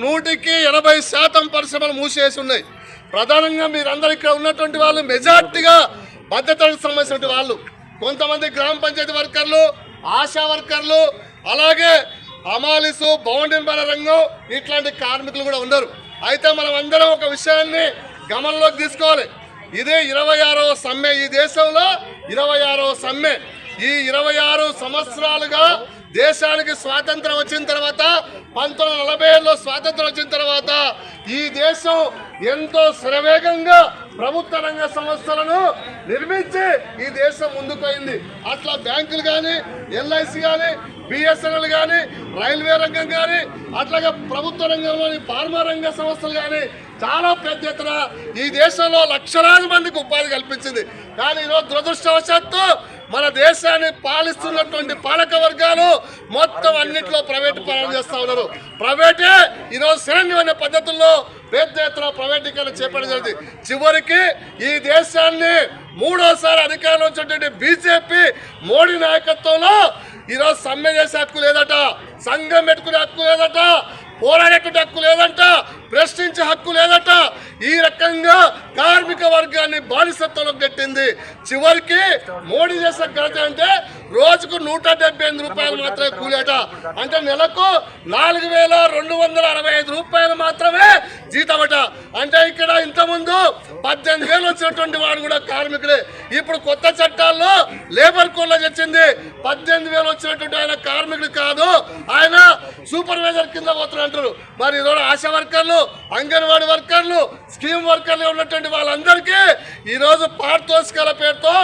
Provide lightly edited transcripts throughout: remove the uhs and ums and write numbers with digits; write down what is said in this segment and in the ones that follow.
100కి 80% పరిశ్రమలు మూసేసి ఉన్నాయి. ప్రధానంగా మీరందరూ ఇక్కడ ఉన్నటువంటి వాళ్ళు మెజార్టీగా భద్రతకు సంబంధించిన వాళ్ళు, కొంతమంది గ్రామ పంచాయతీ వర్కర్లు, ఆశా వర్కర్లు, అలాగే హమాలీసు, భవన నిర్మాణ రంగం ఇట్లాంటి కార్మికులు కూడా ఉన్నారు. అయితే మనం అందరం ఒక విషయాన్ని గమనంలోకి తీసుకోవాలి. ఇదే 26వ సమ్మె, ఈ దేశంలో 26వ సమ్మె. ఈ 26 సంవత్సరాలుగా దేశానికి స్వాతంత్రం వచ్చిన తర్వాత 1947లో స్వాతంత్రం వచ్చిన తర్వాత ఈ దేశం ఎంతో శరవేగంగా ప్రభుత్వ రంగ సంస్థలను నిర్మించి ఈ దేశం ముందుకు. అట్లా బ్యాంకులు కానీ, ఎల్ఐసి కానీ, బిఎస్ఎన్ఎల్ కానీ, రైల్వే రంగం కానీ, అట్లాగే ప్రభుత్వ రంగంలోని ఫార్మా రంగ సంస్థలు కానీ చాలా పెద్ద ఎత్తున ఈ దేశంలో లక్షలాది మందికి ఉపాధి కల్పించింది. కానీ ఈరోజు దురదృష్టవశాత్తు మన దేశాన్ని పాలిస్తున్నటువంటి పాలక వర్గాలు మొత్తం అన్నింటిలో ప్రైవేటు పాలన చేస్తూ ఉన్నారు. ప్రైవేటే ఈరోజు శరణ్యమైన పద్ధతుల్లో పెద్ద ఎత్తున ప్రైవేటీకరణ చేపట్టడం జరిగింది. చివరికి ఈ దేశాన్ని 3వసారి అధికారంలో వచ్చినటువంటి బీజేపీ మోడీ నాయకత్వంలో ఈరోజు సమ్మె చేసే హక్కు లేదట, సంఘం పెట్టుకునే హక్కు లేదట, పోరాడేటువంటి హక్కు లేదంట, ప్రశ్నించే హక్కు లేదట. ఈ రకంగా కార్మిక వర్గాన్ని బానిసత్వంలోకి నెట్టింది. చివరికి మోడీ చేసిన ఘనత అంటే రోజుకు 178 రూపాయలు మాత్రమే కూలేట, అంటే నెలకు 4265 రూపాయలు మాత్రమే జీతమట. అంటే ఇక్కడ ఇంతకుముందు 18,000 వచ్చినటువంటి వాడు కూడా కార్మికుడే. ఇప్పుడు కొత్త చట్టాల్లో లేబర్ కోడ్లో వచ్చింది 18,000 వచ్చినటువంటి ఆయన కార్మికుడు కాదు, ఆయన సూపర్వైజర్ కింద పోతున్నారు. మరి ఈరోజు ఆశా వర్కర్లు, అంగన్వాడీ వర్కర్లు, స్కీమ్ వర్కర్లు ఉన్నటువంటి వాళ్ళందరికీ ఈరోజు పారితోషికాల పేరుతో,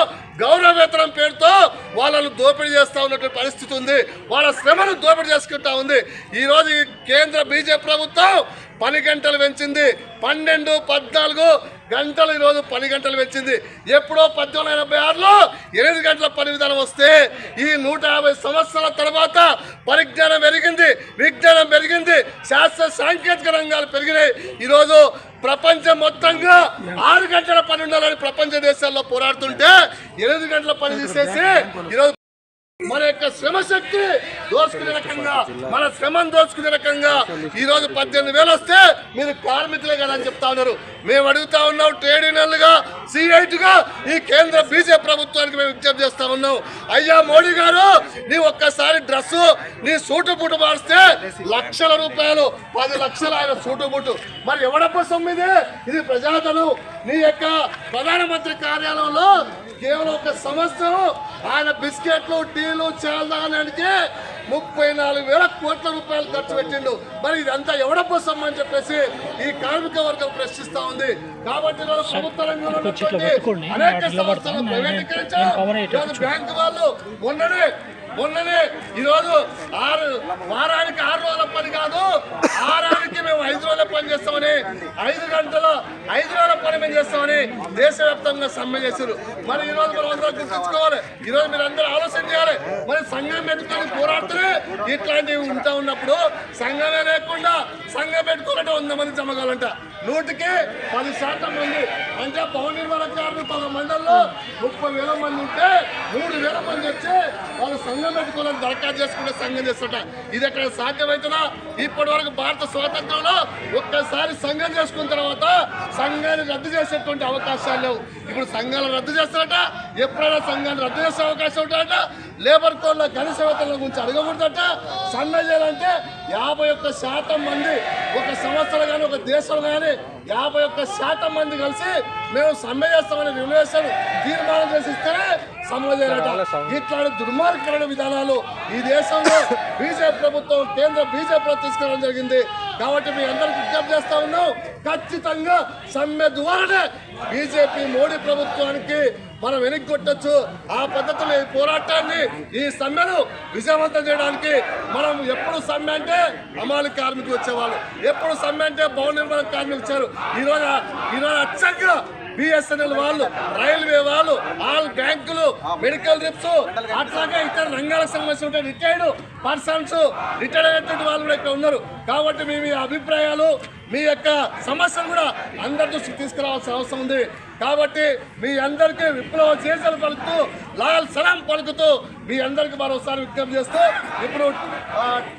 గౌరవ వేతనం పేరుతో వాళ్ళను దోపిడీ చేస్తూ ఉన్నటువంటి పరిస్థితి ఉంది. వాళ్ళ శ్రమను దోపిడీ చేసుకుంటా ఉంది. ఈరోజు ఈ కేంద్ర బీజేపీ ప్రభుత్వం పని గంటలు పెంచింది, 12, 14 గంటలు ఈరోజు 10 గంటలు పెంచింది. ఎప్పుడో 1886లో 8 గంటల పని విధానం వస్తే ఈ 150 సంవత్సరాల తర్వాత పరిజ్ఞానం పెరిగింది, విజ్ఞానం పెరిగింది, శాస్త్ర సాంకేతిక రంగాలు పెరిగినాయి. ఈరోజు ప్రపంచం మొత్తంగా 6 గంటల పని ఉండాలని ప్రపంచ దేశాల్లో పోరాడుతుంటే 8 గంటల పని తీసేసి ఈరోజు మన యొక్క శ్రమశక్తి దోచుకునే రకంగా, మన శ్రమను దోచుకునే రకంగా ఈరోజు 18,000 వస్తే మీరు కార్మికులే కదా అని చెప్తా ఉన్నారు. మేము అడుగుతా ఉన్నాం, ట్రేడ్ యూనియన్లుగా, సిఐటిగా ఈ కేంద్ర బీజేపీ ప్రభుత్వానికి మేము విజ్ఞప్తి చేస్తా ఉన్నాం. అయ్యా మోడీ గారు, నీ ఒక్కసారి డ్రెస్సు, నీ సూటు బూటు మారిస్తే లక్షల రూపాయలు, 10 లక్షలు ఆయన సూటు బూటు. మరి ఎవడప్ప సొమ్మిది? ఇది ప్రజాధనం. నీ యొక్క ప్రధానమంత్రి కార్యాలయంలో కేవలం ఒక సంవత్సరం ఆయన బిస్కెట్లు, టీలు, చాలు తాగడానికి 34,000 కోట్ల రూపాయలు ఖర్చు పెట్టిండు. మరి ఇదంతా ఎవడప్ప సొమ్ము అని చెప్పేసి ఈ కార్మిక వర్గం ప్రశ్నిస్తా ఉంది. కాబట్టి ప్రభుత్వ రంగంలో అనేక సంస్థలు ప్రైవేటీకరించారు. బ్యాంకు వాళ్ళు మొన్ననే ఈరోజు వారానికి 6 రోజుల పని కాదు, వారానికి మేము 5 రోజుల పని చేస్తామని, 5 గంటల 5 రోజుల పని మేము చేస్తామని దేశవ్యాప్తంగా సమ్మె చేశారు. మరి ఈరోజు మనం అందరూ గుర్తుంచుకోవాలి. ఈరోజు మీరు అందరూ ఆలోచన చేయాలి. మరి సంఘం పెట్టుకొని పోరాడుతూనే ఇట్లాంటివి ఉంటా ఉన్నప్పుడు సంఘమే లేకుండా సంఘం పెట్టుకున్నట్టు 100 మంది జమగాలంట. 100కి 10% మంది, అంటే భవన నిర్మాణ కార్మికులు ఒక మండలంలో 30,000 మంది ఉంటే 3,000 మంది వచ్చి వాళ్ళు సంఘం పెట్టుకోవాలని దరఖాస్తు చేసుకుంటే సంఘం చేస్తుంట. ఇది ఎక్కడ సాధ్యమవుతుందా? ఇప్పటి వరకు భారత స్వాతంత్రంలో ఒక్కసారి సంఘం చేసుకున్న తర్వాత సంఘాన్ని రద్దు చేసేటువంటి అవకాశాలు లేవు. ఇప్పుడు సంఘాలు రద్దు చేస్తారట, ఎప్పుడైనా సంఘాన్ని రద్దు చేసే అవకాశం ఉంటారట. లేబర్ కోడ్ల కనీస వేతనాల గురించి అడగకూడదట. సమ్మె చేయాలంటే 51% మంది ఒక సంవత్సరం కానీ, ఒక దేశంలో కానీ 51% మంది కలిసి మేము సమ్మె చేస్తామని రిజర్వేషన్ తీర్మానం చేసి ఇస్తేనే సమ్మె చేయాలట. ఇట్లాంటి దుర్మార్గమైన విధానాలు ఈ దేశంలో బీజేపీ ప్రభుత్వం, కేంద్ర బీజేపీ తీసుకురావడం జరిగింది. కాబట్టి మీ అందరికి విజ్ఞప్తి చేస్తా ఉన్నాం, ఖచ్చితంగా సమ్మె ద్వారానే బీజేపీ మోడీ ప్రభుత్వానికి మనం వెనక్కి కొట్టచ్చు. ఆ పద్ధతిలో ఈ పోరాటాన్ని, ఈ సమ్మెను విజయవంతం చేయడానికి మనం ఎప్పుడు సమ్మె అంటే హమాలి కార్మికులు వచ్చేవాళ్ళు, ఎప్పుడు సమ్మె అంటే భవన నిర్మాణ కార్మికులు వచ్చారు. ఈరోజు అచ్చంగా బిఎస్ఎన్ఎల్ వాళ్ళు, రైల్వే వాళ్ళు, ఆల్ బ్యాంకులు, మెడికల్ రిప్స్, అట్లాగే ఇతర రంగాలకు సంబంధించిన రిటైర్డ్ పర్సన్స్, రిటైర్డ్ అయినటువంటి వాళ్ళు కూడా ఇక్కడ ఉన్నారు. కాబట్టి మీ అభిప్రాయాలు, మీ యొక్క సమస్యలు కూడా అందరి దృష్టికి తీసుకురావాల్సిన అవసరం ఉంది. కాబట్టి మీ అందరికీ విప్లవ చేసలు పలుకుతూ, లాల్ సలాం పలుకుతూ మీ అందరికీ మరోసారి విజ్ఞప్తి చేస్తూ ఇప్పుడు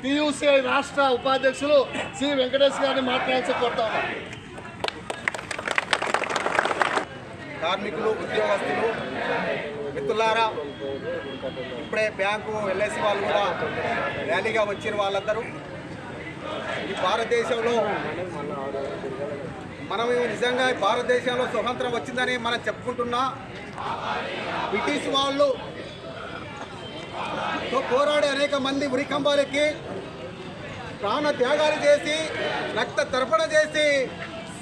టీయూసీఐ రాష్ట్ర ఉపాధ్యక్షులు సి వెంకటేష్ గారిని మాట్లాడాల్సి కోరుతా ఉన్నాం. కార్మికులు, ఉద్యోగస్తులు, మిత్రులారా, ఇప్పుడే బ్యాంకు ఎల్ఐసి వాళ్ళు కూడా ర్యాలీగా వచ్చిన వాళ్ళందరూ ఈ భారతదేశంలో మనం నిజంగా భారతదేశంలో స్వతంత్రం వచ్చిందని మనం చెప్పుకుంటున్నా, బ్రిటిష్ వాళ్ళు పోరాడే అనేక మంది ఉరికంబాలకి ప్రాణ త్యాగాలు చేసి రక్త తర్పణ చేసి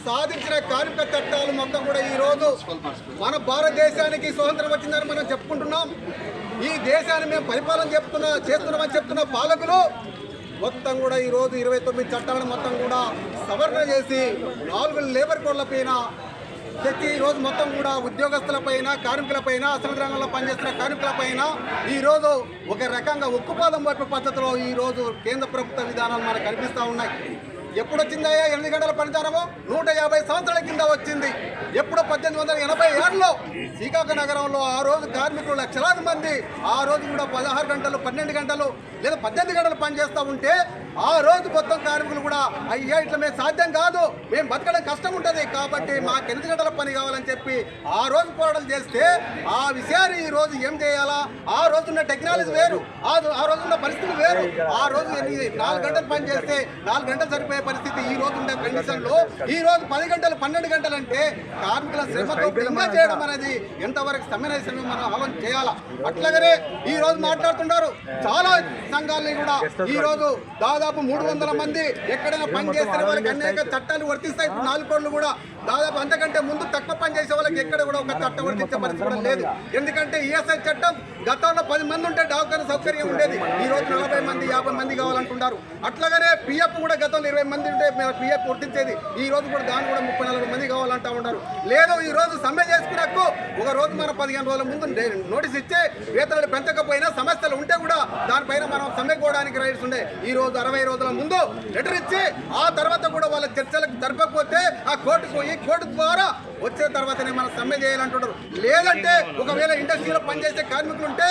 సాధించిన కార్మిక చట్టాలు మొత్తం కూడా ఈరోజు మన భారతదేశానికి స్వతంత్రం వచ్చిందని మనం చెప్పుకుంటున్నాం. ఈ దేశాన్ని మేము పరిపాలన చేస్తున్నామని చెప్తున్న పాలకులు మొత్తం కూడా ఈరోజు 29 చట్టాలను మొత్తం కూడా సవరణ చేసి 4 లేబర్ కోడ్ల పైన తెచ్చి ఈరోజు మొత్తం కూడా ఉద్యోగస్తులపైన, కార్మికులపైన, అసలు రంగంలో పనిచేస్తున్న కార్మికులపైన ఈరోజు ఒక రకంగా ఉక్కుపాదం వైపు పద్ధతిలో ఈరోజు కేంద్ర ప్రభుత్వ విధానాలు మనకు కనిపిస్తూ ఉన్నాయి. ఎప్పుడు వచ్చిందయ్యా 8 గంటల పనితనము? 150 సంవత్సరాల కింద వచ్చింది. ఎప్పుడు 1887లో శ్రీకాకుళం నగరంలో ఆ రోజు కార్మికులు లక్షలాది మంది ఆ రోజు కూడా 16 గంటలు, 12 గంటలు లేదా 18 గంటలు పనిచేస్తూ ఉంటే ఆ రోజు మొత్తం కార్మికులు కూడా అయ్యా ఇట్లా మేము సాధ్యం కాదు, మేము బతకడం కష్టం ఉంటుంది కాబట్టి మాకు 8 గంటల పని కావాలని చెప్పి ఆ రోజు పోరాటం చేస్తే ఆ విషయాన్ని ఈ రోజు ఏం చేయాలా? ఆ రోజున్న టెక్నాలజీ వేరు, ఆ రోజున్న పరిస్థితులు వేరు. ఆ రోజు 4 గంటలు పని చేస్తే 4 గంటలు సరిపోయే పరిస్థితి ఈ రోజు ఉండే కండిషన్ లో ఈ రోజు 10 గంటలు, 12 గంటలు అంటే కార్మికుల శ్రమతో భిన్నంగా చేయడం అనేది ఎంతవరకు సమ్మెనైజేషన్ మనం ఆలోచన చేయాలా? అట్లాగనే ఈ రోజు మాట్లాడుతున్నారు చాలా సంఘాలని కూడా ఈ రోజు దాదాపు 300 మంది ఎక్కడైనా పని చేస్తే వాళ్ళకి అనేక చట్టాలు వర్తిస్తాయి. 4 కోట్లు కూడా దాదాపు అంతకంటే ముందు తక్కువ పని చేసే వాళ్ళకి ఎక్కడ కూడా ఒక చట్టం వర్తించే పరిస్థితి కూడా లేదు. ఎందుకంటే ఈఎస్ఐ చట్టం గతంలో 10 మంది ఉంటే డాక్టర్ సౌకర్యం ఉండేది, ఈ రోజు 40 మంది, 50 మంది కావాలంటున్నారు. అట్లాగనే పిఎఫ్ కూడా గతంలో 20 మంది ఉంటే పిఎఫ్ వర్తించేది, ఈ రోజు కూడా దాన్ని కూడా 30-40 మంది కావాలంటా ఉన్నారు. లేదు ఈ రోజు సమ్మె చేసుకున్నకు ఒక రోజు మనం 15 రోజుల ముందు నోటీస్ ఇచ్చే వేతనాలు పెంచకపోయినా సమస్యలు ఉంటే కూడా దానిపైన మనం సమ్మెకోవడానికి రైట్స్ ఉండే. ఈ రోజు 60 రోజుల ముందు లెటర్ ఇచ్చి ఆ తర్వాత కూడా వాళ్ళ చర్చలకు జరపకపోతే ఆ కోర్టుకు పోయి కోర్టు ద్వారా వచ్చిన తర్వాతనే మనం సమ్మె చేయాలంటున్నారు. లేదంటే ఒకవేళ ఇండస్ట్రీలో పనిచేసే కార్మికులు ఉంటే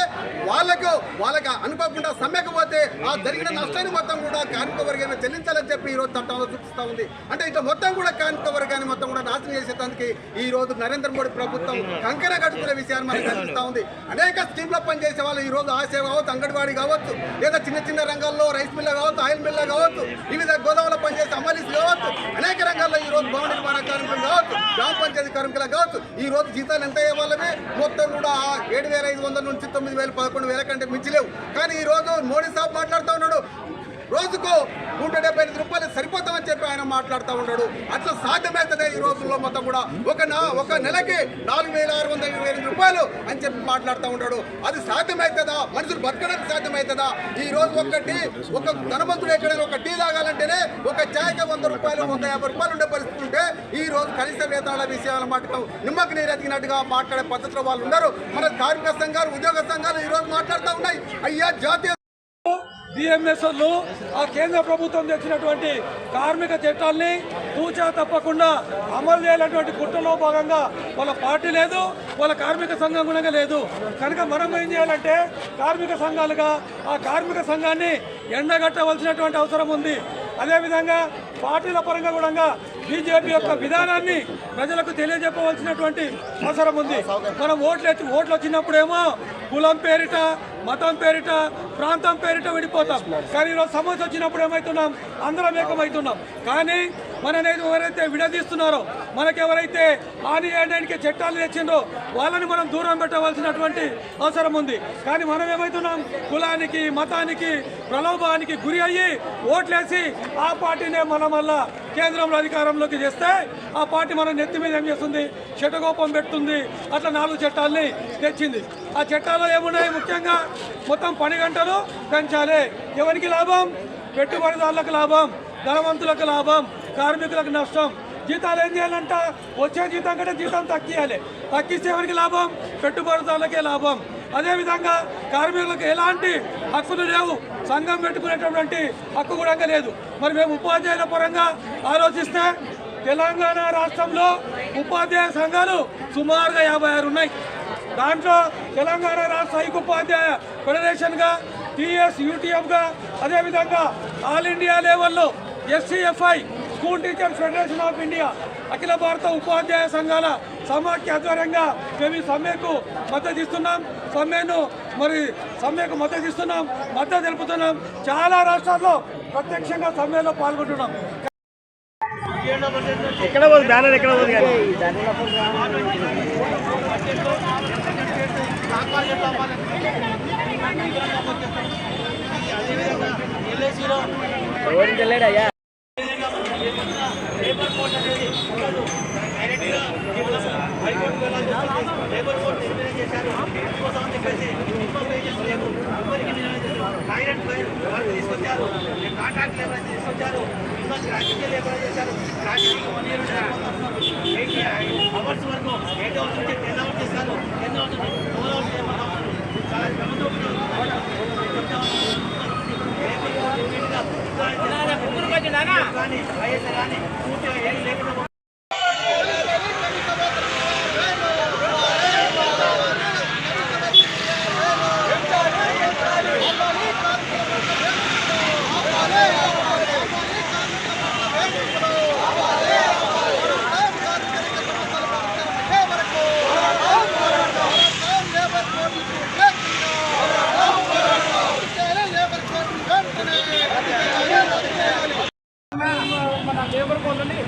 వాళ్ళకి అనుకోకుండా సమ్మెకు పోతే ఆ జరిగిన నష్టాన్ని మొత్తం కూడా కార్మిక వర్గాన్ని చెల్లించాలని చెప్పి ఈ రోజు చట్టంలో చూపిస్తూ ఉంది. అంటే ఇట్లా మొత్తం కూడా కార్మిక వర్గాన్ని మొత్తం కూడా నాశనం చేసేదానికి ఈ రోజు నరేంద్ర మోడీ ప్రభుత్వం కంకర కట్టుకునే విషయాన్ని మనకు కనిపిస్తూ ఉంది. అనేక స్కీమ్లో పనిచేసే వాళ్ళు ఈ రోజు ఆసేవ కావచ్చు, అంగన్వాడీ కావచ్చు, లేదా చిన్న రంగాల్లో రైస్ మిల్ల కావచ్చు, ఆయిల్ మిల్ల కావచ్చు, వివిధ గోదాములో పనిచేసే అమలీస్ కావచ్చు, అనేక రంగాల్లో ఈ రోజు భవన నిర్మాణ కార్మికులు కావచ్చు, గ్రామ పంచాయతీ కార్మికులు కావచ్చు, ఈ రోజు జీతాలు ఎంత అయ్యే వాళ్ళవి మొత్తం కూడా 7,500 నుంచి 9,000, 11,000 కంటే మించలేవు. కానీ ఈ రోజు మోడీ సాబ్ మాట్లాడుతూ ఉన్నాడు రోజుకు 175 రూపాయలు సరిపోతామని చెప్పి ఆయన మాట్లాడుతూ ఉన్నాడు. అట్లా సాధ్యమవుతుంది ఈ రోజుల్లో మొత్తం కూడా ఒక నెలకి 4,628 రూపాయలు అని చెప్పి మాట్లాడుతూ ఉన్నాడు. అది సాధ్యమవుతుందా? మనుషులు బతకడానికి సాధ్యమవుతుందా? ఈ రోజు ఒక ధనవంతుడు ఎక్కడైనా ఒక టీ తాగాలంటేనే ఒక ఛాయ్కి 100 రూపాయలు, 150 రూపాయలు ఉండే పరిస్థితి ఉంటే ఈ రోజు కనీస వేతనాల విషయాల మటుకు నిమ్మకి నీరు ఎదిగినట్టుగా మాట్లాడే పద్ధతిలో వాళ్ళు ఉన్నారు. మన కార్మిక సంఘాలు, ఉద్యోగ సంఘాలు ఈ రోజు మాట్లాడుతూ ఉన్నాయి. అయ్యా జాతీయ బిఎంఎస్లు ఆ కేంద్ర ప్రభుత్వం తెచ్చినటువంటి కార్మిక చట్టాల్ని తూచా తప్పకుండా అమలు చేయాలన్నటువంటి కుట్రలో భాగంగా వాళ్ళ పార్టీ లేదు, వాళ్ళ కార్మిక సంఘం కూడా లేదు. కనుక మనం ఏం చేయాలంటే కార్మిక సంఘాలుగా ఆ కార్మిక సంఘాన్ని ఎండగట్టవలసినటువంటి అవసరం ఉంది. అదేవిధంగా పార్టీల పరంగా కూడా బీజేపీ యొక్క విధానాన్ని ప్రజలకు తెలియజెప్పవలసినటువంటి అవసరం ఉంది. మనం ఓట్లు వచ్చినప్పుడేమో కులం పేరిట, మతం పేరిట, ప్రాంతం పేరిట విడిపోతాం. కానీ ఈరోజు సమస్య వచ్చినప్పుడు ఏమవుతున్నాం? అందరం ఏకమవుతున్నాం. కానీ మననేది ఎవరైతే విడదీస్తున్నారో, మనకెవరైతే హాని చేయడానికి చట్టాలు తెచ్చిందో వాళ్ళని మనం దూరం పెట్టవలసినటువంటి అవసరం ఉంది. కానీ మనం ఏమవుతున్నాం? కులానికి, మతానికి, ప్రలోభానికి గురి అయ్యి ఓట్లేసి ఆ పార్టీనే మనం మళ్ళా కేంద్రంలో అధికారంలోకి చేస్తే ఆ పార్టీ మన నెత్తి మీద ఏం చేస్తుంది? శటగోపం పెడుతుంది. అట్లా 4 చట్టాలని తెచ్చింది. ఆ చట్టాల్లో ఏమున్నాయి? ముఖ్యంగా మొత్తం పని గంటలు పెంచాలి. ఎవరికి లాభం? పెట్టుబడిదారులకు లాభం, ధనవంతులకు లాభం, కార్మికులకు నష్టం. జీతాలు ఏం చేయాలంట, వచ్చే జీతం కంటే జీతం తగ్గియాలి. తగ్గిస్తే ఎవరికి లాభం? పెట్టుబడిదారులకే లాభం. అదేవిధంగా కార్మికులకు ఎలాంటి హక్కులు లేవు, సంఘం పెట్టుకునేటటువంటి హక్కు కూడా లేదు. మరి మేము ఉపాధ్యాయుల పరంగా ఆలోచిస్తే తెలంగాణ రాష్ట్రంలో ఉపాధ్యాయ సంఘాలు సుమారుగా 56 ఉన్నాయి. దాంట్లో తెలంగాణ రాష్ట్ర ఐక్యోపాధ్యాయ ఫెడరేషన్గా, టీఎస్ యూటీఎఫ్గా, అదేవిధంగా ఆల్ ఇండియా లెవెల్లో SCFI school teachers federation of India, అఖిల భారత ఉపాధ్యాయ సంఘాల సమాఖ్య ఆధ్వర్యంగా మేము ఈ సమ్మెకు మద్దతు ఇస్తున్నాం. సమ్మెకు మద్దతు ఇస్తున్నాం, మద్దతు తెలుపుతున్నాం. చాలా రాష్ట్రాల్లో ప్రత్యక్షంగా సమ్మెలో పాల్గొంటున్నాం. ఎక్కడ పోదు బ్యానర్, ఎక్కడ పోదు కానీ ఎవరికి వెళ్ళాడయ్యా. మన లేబర్ కోడ్లని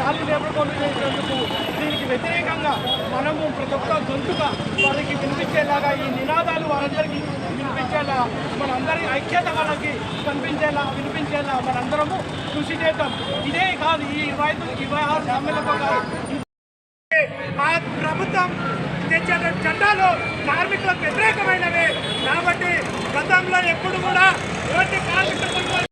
4 లేబర్ కోడ్లు చేసినందుకు దీనికి వ్యతిరేకంగా మనము ప్రతి ఒక్క గొంతుగా వారికి వినిపించేలాగా ఈ నినాదాలు వారందరికీ వినిపించేలా, మనందరి ఐక్యత వాళ్ళకి కనిపించేలా వినిపించేలా మనందరము కృషి చేద్దాం. ఇదే కాదు, ఈ 26 సమ్మెలకు కాదు, ఆ ప్రభుత్వం తెచ్చే చట్టాలు కార్మికులకు వ్యతిరేకమైనవి. కాబట్టి గతంలో ఎప్పుడు కూడా ఎలాంటి కార్మికుల